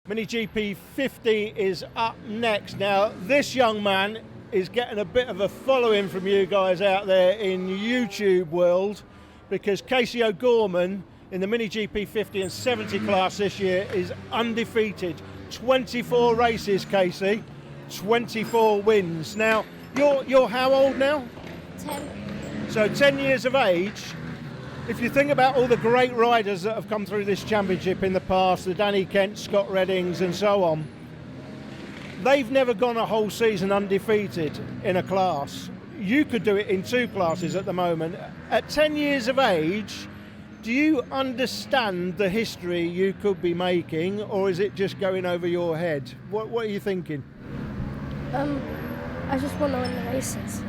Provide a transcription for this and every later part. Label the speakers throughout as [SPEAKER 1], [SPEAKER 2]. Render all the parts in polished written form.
[SPEAKER 1] MiniGP50 is up next. Now, this young man is getting a bit of a following from you guys out there in YouTube world, because Casey O'Gorman in the MiniGP50 and 70 class this year is undefeated. 24 races, Casey, 24 wins. Now, you're how old now?
[SPEAKER 2] 10.
[SPEAKER 1] So 10 years of age. If you think about all the great riders that have come through this championship in the past, the Danny Kent, Scott Reddings and so on, they've never gone a whole season undefeated in a class. You could do it in 2 classes at the moment. At 10 years of age, do you understand the history you could be making, or is it just going over your head? What are you thinking?
[SPEAKER 2] I just want to win the races.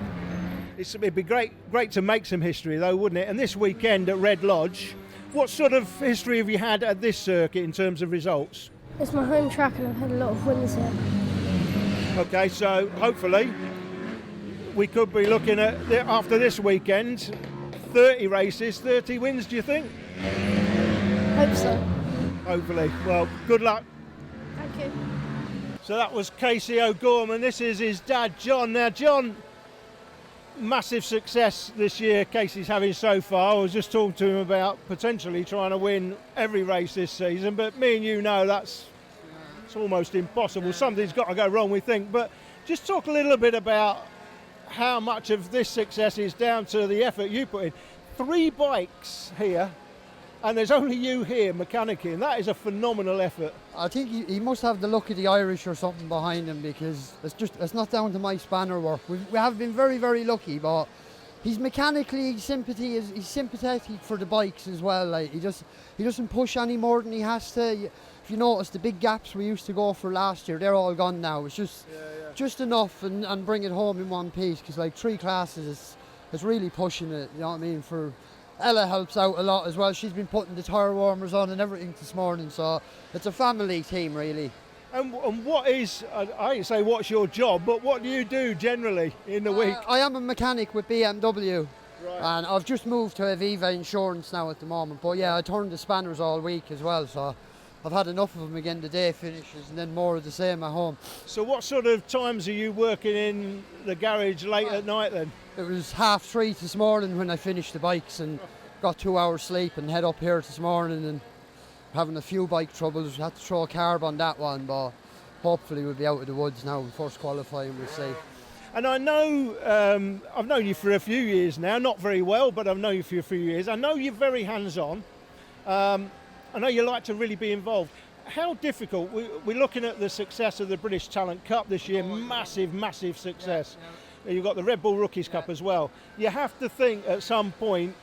[SPEAKER 1] It'd be great to make some history though, wouldn't it? And this weekend at Red Lodge, what sort of history have you had at this circuit in terms of results?
[SPEAKER 2] It's my home track and I've had a lot of wins here.
[SPEAKER 1] Okay, so hopefully we could be looking at, after this weekend, 30 races, 30 wins, do you think?
[SPEAKER 2] Hope so.
[SPEAKER 1] Hopefully. Well, good luck.
[SPEAKER 2] Thank you.
[SPEAKER 1] So that was Casey O'Gorman. This is his dad, John. Now, John, massive success this year Casey's having so far. I was just talking to him about potentially trying to win every race this season, but me and you know it's almost impossible. Something's got to go wrong, we think. But just talk a little bit about how much of this success is down to the effort you put in. 3 bikes here, and there's only you here mechanicking. That is a phenomenal effort.
[SPEAKER 3] I think he must have the luck of the Irish or something behind him, because it's not down to my spanner work. We have been very, very lucky, but he's mechanically he's sympathetic for the bikes as well. Like he doesn't push any more than he has to. If you notice, the big gaps we used to go for last year, they're all gone now. It's just enough and bring it home in one piece, because like 3 classes is really pushing it, you know what I mean? For Ella helps out a lot as well. She's been putting the tyre warmers on and everything this morning, so it's a family team really.
[SPEAKER 1] And what is, I say what's your job, but what do you do generally in the week?
[SPEAKER 3] I am a mechanic with BMW.
[SPEAKER 1] Right.
[SPEAKER 3] And I've just moved to Aviva Insurance now at the moment, but yeah, I turned the spanners all week as well, so I've had enough of them again. The day finishes and then more of the same at home.
[SPEAKER 1] So what sort of times are you working in the garage late at night then?
[SPEAKER 3] It was 3:30 this morning when I finished the bikes and got 2 hours sleep and head up here this morning, and having a few bike troubles. Had to throw a carb on that one, but hopefully we'll be out of the woods now. First qualifying, we'll see.
[SPEAKER 1] And I know, I've known you for a few years now, not very well, but I've known you for a few years. I know you're very hands-on. I know you like to really be involved. How difficult, we're looking at the success of the British Talent Cup this year, massive, massive success. Yeah. You've got the Red Bull Rookies Cup as well. You have to think at some point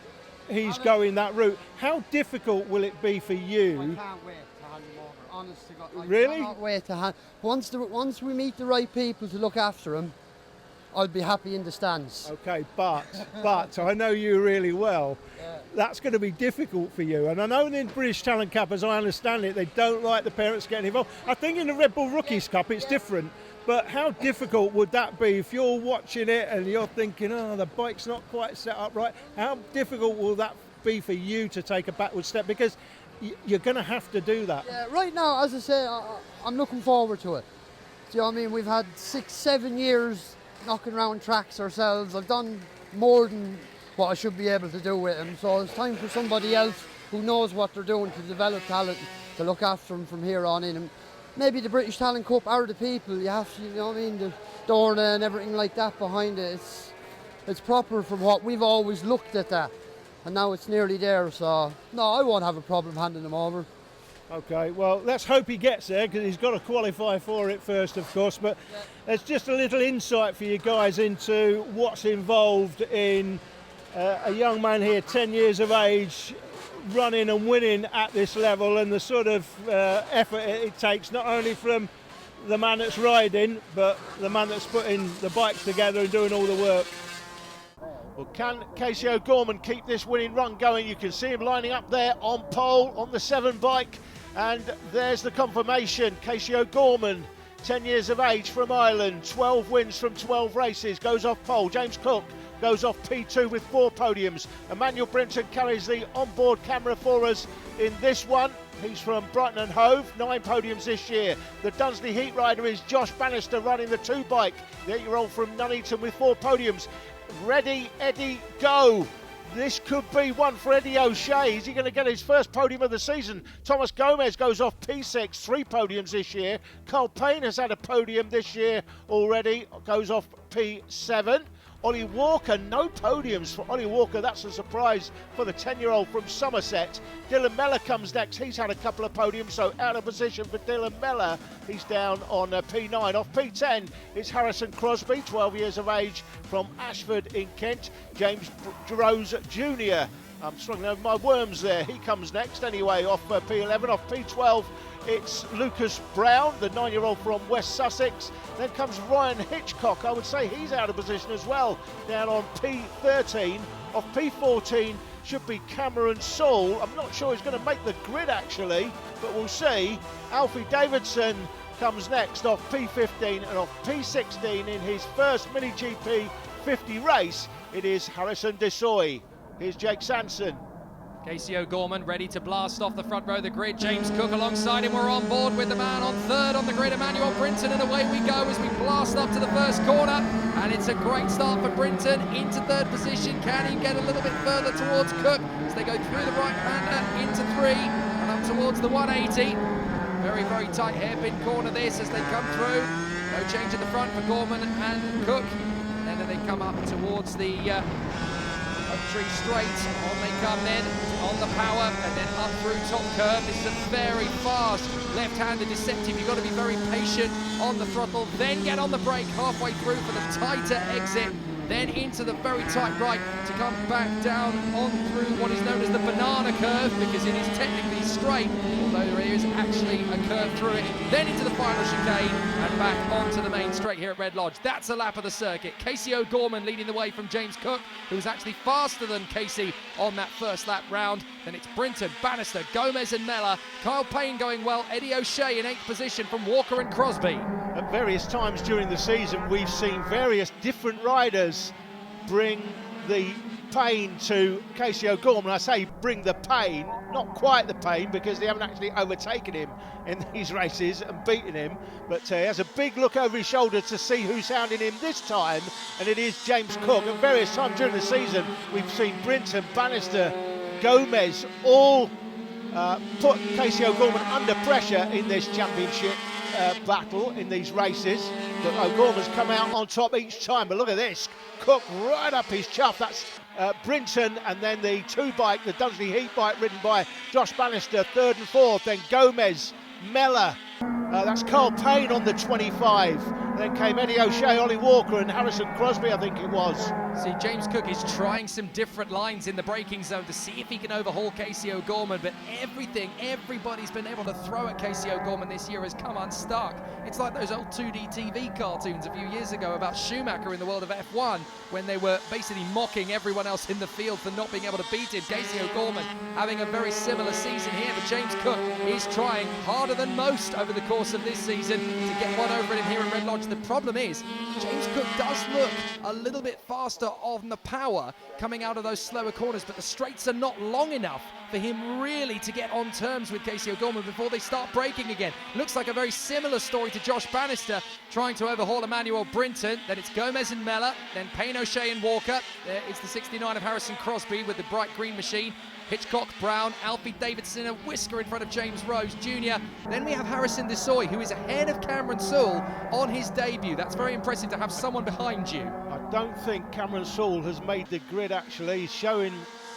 [SPEAKER 1] he's going that route. How difficult will it be for you?
[SPEAKER 3] I can't wait to hand him over, honest to God.
[SPEAKER 1] Really?
[SPEAKER 3] I cannot wait to hand. Once we meet the right people to look after him, I'll be happy in the stands.
[SPEAKER 1] Okay, but I know you really well. Yeah. That's going to be difficult for you. And I know in the British Talent Cup, as I understand it, they don't like the parents getting involved. I think in the Red Bull Rookies Cup, it's different. But how difficult would that be if you're watching it and you're thinking, oh, the bike's not quite set up right? How difficult will that be for you to take a backward step? Because you're going to have to do that.
[SPEAKER 3] Yeah, right now, as I say, I'm looking forward to it. Do you know what I mean? We've had 6-7 years knocking around tracks ourselves. I've done more than what I should be able to do with them. So it's time for somebody else who knows what they're doing to develop talent, to look after them from here on in. And maybe the British Talent Cup are the people. You have to, you know what I mean, the Dorna and everything like that behind it. It's proper from what we've always looked at that. And now it's nearly there, so no, I won't have a problem handing them over.
[SPEAKER 1] Okay, well, let's hope he gets there, because he's got to qualify for it first, of course. But it's just a little insight for you guys into what's involved in a young man here, 10 years of age, running and winning at this level, and the sort of effort it takes, not only from the man that's riding, but the man that's putting the bikes together and doing all the work. Well, can Casey O'Gorman keep this winning run going? You can see him lining up there on pole on the 7 bike, and there's the confirmation. Casey O'Gorman 10 years of age from Ireland, 12 wins from 12 races, goes off pole. James Cook goes off P2 with 4 podiums. Emmanuel Brinton carries the onboard camera for us in this one. He's from Brighton and Hove, 9 podiums this year. The Dunsley Heat rider is Josh Bannister running the 2 bike. The 8-year-old from Nuneaton with 4 podiums. Ready, Eddie, go! This could be one for Eddie O'Shea. Is he going to get his first podium of the season? Thomas Gomez goes off P6, 3 podiums this year. Carl Payne has had a podium this year already, goes off P7. Ollie Walker, no podiums for Ollie Walker. That's a surprise for the 10-year-old from Somerset. Dylan Mellor comes next. He's had a couple of podiums, so out of position for Dylan Mellor. He's down on P9. Off P10, it's Harrison Crosby, 12 years of age, from Ashford in Kent. James Rose Jr. I'm struggling over my worms there. He comes next anyway, off P11. Off P12, it's Lucas Brown, the 9-year-old from West Sussex. Then comes Ryan Hitchcock. I would say he's out of position as well, down on P13. Off P14 should be Cameron Saul. I'm not sure he's going to make the grid actually, but we'll see. Alfie Davidson comes next off P15, and off P16 in his first MiniGP50 race, it is Harrison Desoy. Here's Jake Sanson.
[SPEAKER 4] Casey O'Gorman ready to blast off the front row of the grid. James Cook alongside him. We're on board with the man on 3rd on the grid, Emmanuel Brinton, and away we go as we blast up to the first corner. And it's a great start for Brinton into 3rd position. Can he get a little bit further towards Cook as they go through the right-hander into 3 and up towards the 180. Very, very tight hairpin corner this as they come through. No change at the front for Gorman and Cook. And then they come up towards the Tree straight, on they come then, on the power, and then up through top curve. This is a very fast left-hander deceptive. You've got to be very patient on the throttle, then get on the brake halfway through for the tighter exit, then into the very tight right to come back down on through what is known as the banana curve, because it is technically straight, although there is actually a curve through it, then into the final chicane and back onto the main straight here at Red Lodge. That's a lap of the circuit. Casey O'Gorman leading the way from James Cook, who was actually faster than Casey on that first lap round. Then it's Brinton, Bannister, Gomez and Mellor. Kyle Payne going well. Eddie O'Shea in 8th position from Walker and Crosby.
[SPEAKER 1] At various times during the season, we've seen various different riders bring the pain to Casey O'Gorman. I say bring the pain, not quite the pain, because they haven't actually overtaken him in these races and beaten him, but he has a big look over his shoulder to see who's hounding him this time, and it is James Cook. At various times during the season, we've seen Brinton, Bannister, Gomez all put Casey O'Gorman under pressure in this championship battle, in these races, but O'Gorman's come out on top each time. But look at this, Cook right up his chuff. That's Brinton, and then the 2 bike, the Dunsley Heat bike, ridden by Josh Bannister, 3rd and 4th. Then Gomez, Mellor, that's Carl Payne on the 25. Then came Eddie O'Shea, Ollie Walker and Harrison Crosby, I think it was.
[SPEAKER 4] See, James Cook is trying some different lines in the braking zone to see if he can overhaul Casey O'Gorman, but everybody's been able to throw at Casey O'Gorman this year has come unstuck. It's like those old 2D TV cartoons a few years ago about Schumacher in the world of F1, when they were basically mocking everyone else in the field for not being able to beat him. Casey O'Gorman having a very similar season here, but James Cook is trying harder than most over the course of this season to get one over him here at Red Lodge. The problem is, James Cook does look a little bit faster on the power coming out of those slower corners, but the straights are not long enough for him really to get on terms with Casey O'Gorman before they start braking again. Looks like a very similar story to Josh Bannister trying to overhaul Emmanuel Brinton. Then it's Gomez and Mellor, then Payne, O'Shea and Walker. There is the 69 of Harrison Crosby with the bright green machine. Hitchcock, Brown, Alfie Davidson, a whisker in front of James Rose Jr. Then we have Harrison Desoy, who is ahead of Cameron Saul on his debut. That's very impressive to have someone behind you.
[SPEAKER 1] I don't think Cameron Saul has made the grid actually. He's showing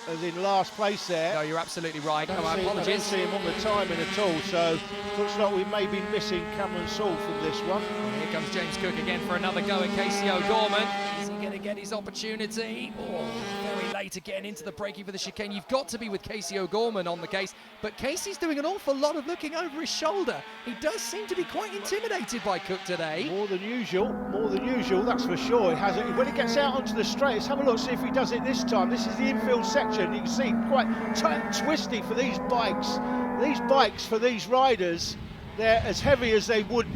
[SPEAKER 1] as in last place there.
[SPEAKER 4] No, you're absolutely right.
[SPEAKER 1] I don't see him on the timing at all, so looks like we may be missing Cameron Saul from this one.
[SPEAKER 4] Here comes James Cook again for another go at Casey O'Gorman. Is he going to get his opportunity? Oh, very late again into the braking for the chicane. You've got to be with Casey O'Gorman on the case, but Casey's doing an awful lot of looking over his shoulder. He does seem to be quite intimidated by Cook today.
[SPEAKER 1] More than usual, that's for sure. He has it. When he gets out onto the straight, let's have a look, see if he does it this time. This is the infield section. You can see quite tight and twisty for these bikes. These bikes for these riders they're as heavy as it would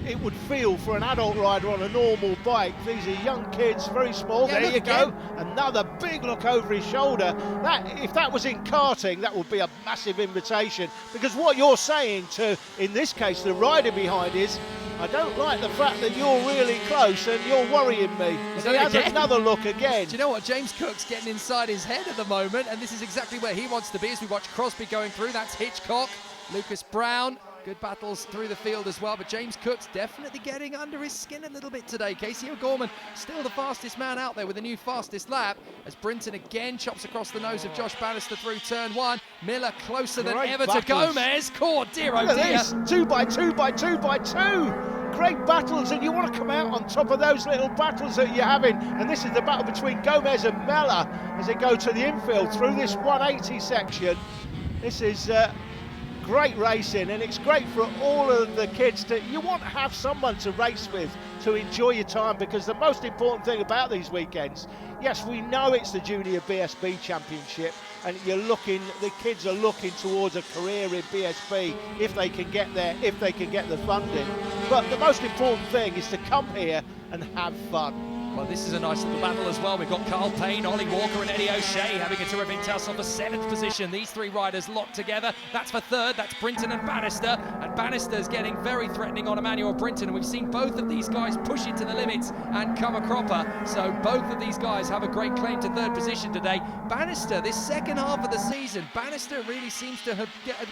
[SPEAKER 1] feel for an adult rider on a normal bike. These are young kids, very small.
[SPEAKER 4] Yeah,
[SPEAKER 1] there you
[SPEAKER 4] again.
[SPEAKER 1] go. Another big look over his shoulder. If that was in karting, that would be a massive invitation, because what you're saying to, in this case, the rider behind is, I don't like the fact that you're really close and you're worrying me. And he has another look again.
[SPEAKER 4] Do you know what? James Cook's getting inside his head at the moment, and this is exactly where he wants to be as we watch Crosby going through. That's Hitchcock, Lucas Brown. Good battles through the field as well, but James Cook's definitely getting under his skin a little bit today. Casey O'Gorman still the fastest man out there with a new fastest lap, as Brinton again chops across the nose of Josh Bannister through turn one. Miller closer than ever to Gomez. Oh dear, oh dear.
[SPEAKER 1] 2 by 2 by 2 by 2. Great battles, and you want to come out on top of those little battles that you're having. And this is the battle between Gomez and Miller as they go to the infield through this 180 section. This is great racing, and it's great for all of the kids you want to have someone to race with, to enjoy your time, because the most important thing about these weekends, yes, we know it's the Junior BSB Championship, and the kids are looking towards a career in BSB if they can get there, if they can get the funding. But the most important thing is to come here and have fun.
[SPEAKER 4] Well, this is a nice little battle as well. We've got Carl Payne, Ollie Walker and Eddie O'Shea having a terrific tussle for 7th position. These three riders locked together. That's for 3rd. That's Brinton and Bannister. And Bannister's getting very threatening on Emmanuel Brinton. And we've seen both of these guys push it to the limits and come a cropper. So both of these guys have a great claim to 3rd position today. Bannister, this second half of the season, Bannister really seems to have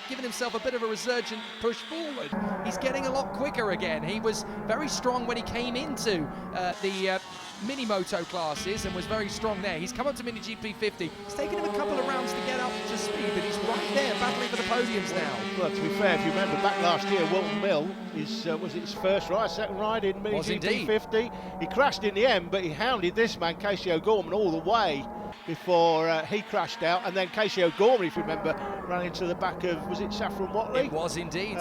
[SPEAKER 4] given himself a bit of a resurgent push forward. He's getting a lot quicker again. He was very strong when he came into the Moto classes and was very strong there. He's come up to MiniGP50. It's taken him a couple of rounds to get up to speed, but he's right there battling for the podiums now.
[SPEAKER 1] Well, to be fair, if you remember back last year, Wilton Mill was it his first ride, second ride in MiniGP50. He crashed in the end, but he hounded this man, Casey O'Gorman, all the way before he crashed out. And then Casey O'Gorman, if you remember, ran into the back of, was it Saffron Watley?
[SPEAKER 4] It was indeed.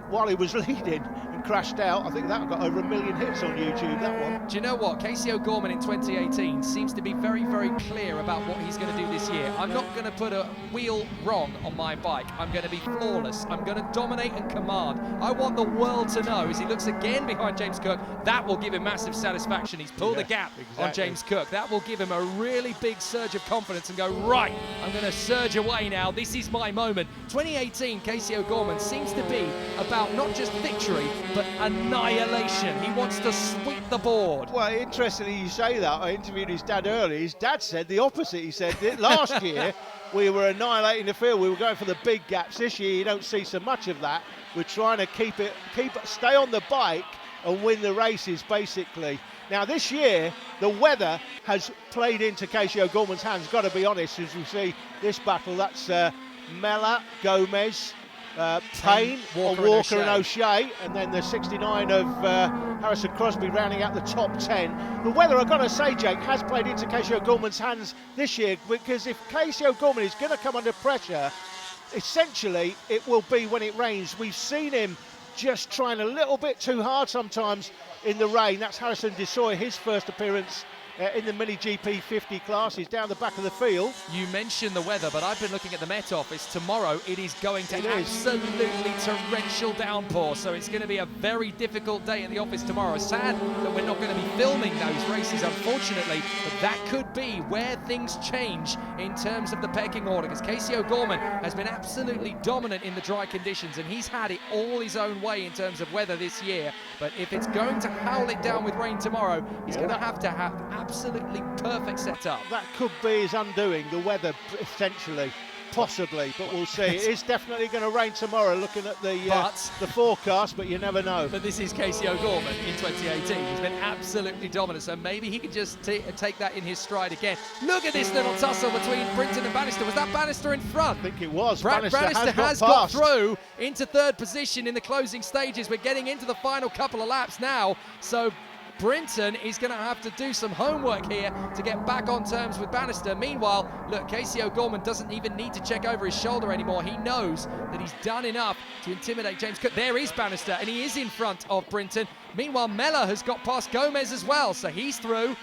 [SPEAKER 1] While he was leading and crashed out. I think that got over 1 million hits on YouTube, that one.
[SPEAKER 4] Do you know what? Casey O'Gorman in 2018 seems to be very, very clear about what he's going to do this year. I'm not going to put a wheel wrong on my bike. I'm going to be flawless. I'm going to dominate and command. I want the world to know, as he looks again behind James Cook, that will give him massive satisfaction. He's pulled the gap on James Cook. That will give him a really big surge of confidence and go, right, I'm going to surge away now. This is my moment. 2018, Casey O'Gorman seems to be about not just victory, but annihilation. He wants to sweep the board.
[SPEAKER 1] Well, interestingly you say that. I interviewed his dad earlier. His dad said the opposite. He said that last year we were annihilating the field. We were going for the big gaps. This year you don't see so much of that. We're trying to stay on the bike and win the races, basically. Now this year, the weather has played into Casey O'Gorman's hands, got to be honest, as we see this battle. That's Mella, Gomez, Payne, Walker and O'Shea, and then the 69 of Harrison Crosby rounding out the top 10. The weather, I've got to say, Jake, has played into Casey O'Gorman's hands this year, because if Casey O'Gorman is going to come under pressure, essentially it will be when it rains. We've seen him just trying a little bit too hard sometimes in the rain. That's Harrison Desoy, his first appearance in the MiniGP50 class. He's down the back of the field.
[SPEAKER 4] You mentioned the weather, but I've been looking at the Met Office. Tomorrow it is going to absolutely torrential downpour, so it's going to be a very difficult day at the office tomorrow. Sad that we're not going to be filming those races, unfortunately, but that could be where things change in terms of the pecking order, because Casey O'Gorman has been absolutely dominant in the dry conditions, and he's had it all his own way in terms of weather this year. But if it's going to howl it down with rain tomorrow, he's going to have absolutely perfect setup.
[SPEAKER 1] That could be his undoing, the weather, essentially, possibly, but we'll see. It is definitely going to rain tomorrow, looking at the forecast, but you never know.
[SPEAKER 4] But this is Casey O'Gorman in 2018. He's been absolutely dominant, so maybe he could just take that in his stride again. Look at this little tussle between Brinton and Bannister. Was that Bannister in front?
[SPEAKER 1] I think it was.
[SPEAKER 4] Bannister has got through into 3rd position in the closing stages. We're getting into the final couple of laps now, so Brinton is going to have to do some homework here to get back on terms with Bannister. Meanwhile, look, Casey O'Gorman doesn't even need to check over his shoulder anymore. He knows that he's done enough to intimidate James Cook. There is Bannister, and he is in front of Brinton. Meanwhile, Mellor has got past Gomez as well, so he's through.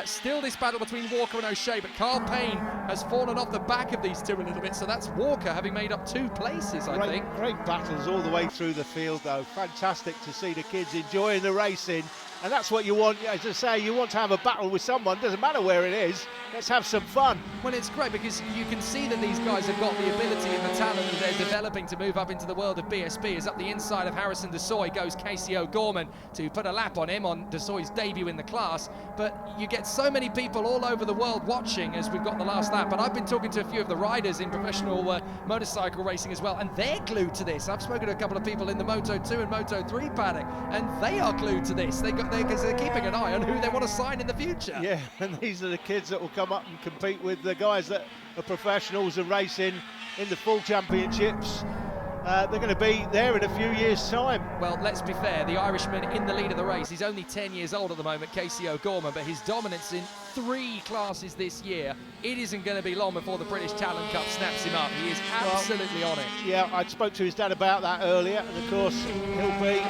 [SPEAKER 4] Still this battle between Walker and O'Shea, but Carl Payne has fallen off the back of these two a little bit, so that's Walker having made up 2 places, I think.
[SPEAKER 1] Great battles all the way through the field, though. Fantastic to see the kids enjoying the racing. And that's what you want, as I say, you want to have a battle with someone, doesn't matter where it is, let's have some fun.
[SPEAKER 4] Well, it's great because you can see that these guys have got the ability and the talent that they're developing to move up into the world of BSB. As up the inside of Harrison Desoy goes Casey O'Gorman to put a lap on him on Desoy's debut in the class. But you get so many people all over the world watching as we've got the last lap. But I've been talking to a few of the riders in professional motorcycle racing as well, and they're glued to this. I've spoken to a couple of people in the Moto 2 and Moto 3 paddock, and they are glued to this. Because they're keeping an eye on who they want to sign in the future.
[SPEAKER 1] Yeah, and these are the kids that will come up and compete with the guys that are professionals and racing in the full championships. They're going to be there in a few years' time.
[SPEAKER 4] Well, let's be fair, the Irishman in the lead of the race, he's only 10 years old at the moment, Casey O'Gorman, but his dominance in 3 classes this year, it isn't going to be long before the British Talent Cup snaps him up. He is absolutely on it.
[SPEAKER 1] Yeah, I spoke to his dad about that earlier, and of course he'll be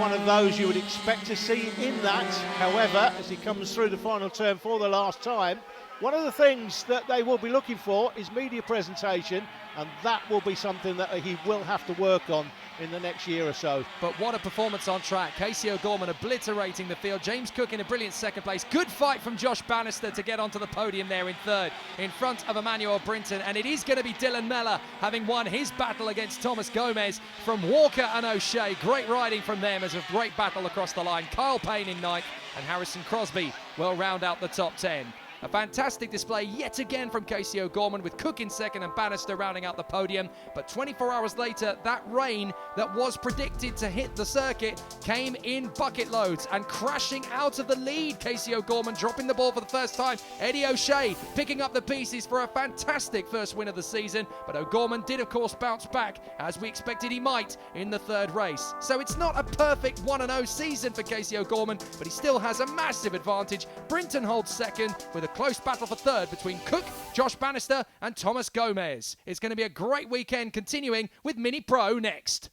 [SPEAKER 1] one of those you would expect to see in that. However, as he comes through the final turn for the last time, one of the things that they will be looking for is media presentation, and that will be something that he will have to work on in the next year or so.
[SPEAKER 4] But what a performance on track. Casey O'Gorman obliterating the field. James Cook in a brilliant second place. Good fight from Josh Bannister to get onto the podium there in third, in front of Emmanuel Brinton. And it is going to be Dylan Mellor having won his battle against Thomas Gomez from Walker and O'Shea. Great riding from them as a great battle across the line. Kyle Payne in ninth, and Harrison Crosby will round out the top 10. A fantastic display yet again from Casey O'Gorman, with Cook in second and Bannister rounding out the podium. But 24 hours later, that rain that was predicted to hit the circuit came in bucket loads, and crashing out of the lead, Casey O'Gorman dropping the ball for the first time. Eddie O'Shea picking up the pieces for a fantastic first win of the season. But O'Gorman did, of course, bounce back, as we expected he might, in the third race. So it's not a perfect 1-0 season for Casey O'Gorman, but he still has a massive advantage. Brinton holds second, with a close battle for third between Cook, Josh Bannister and Thomas Gomez. It's going to be a great weekend, continuing with Mini Pro next.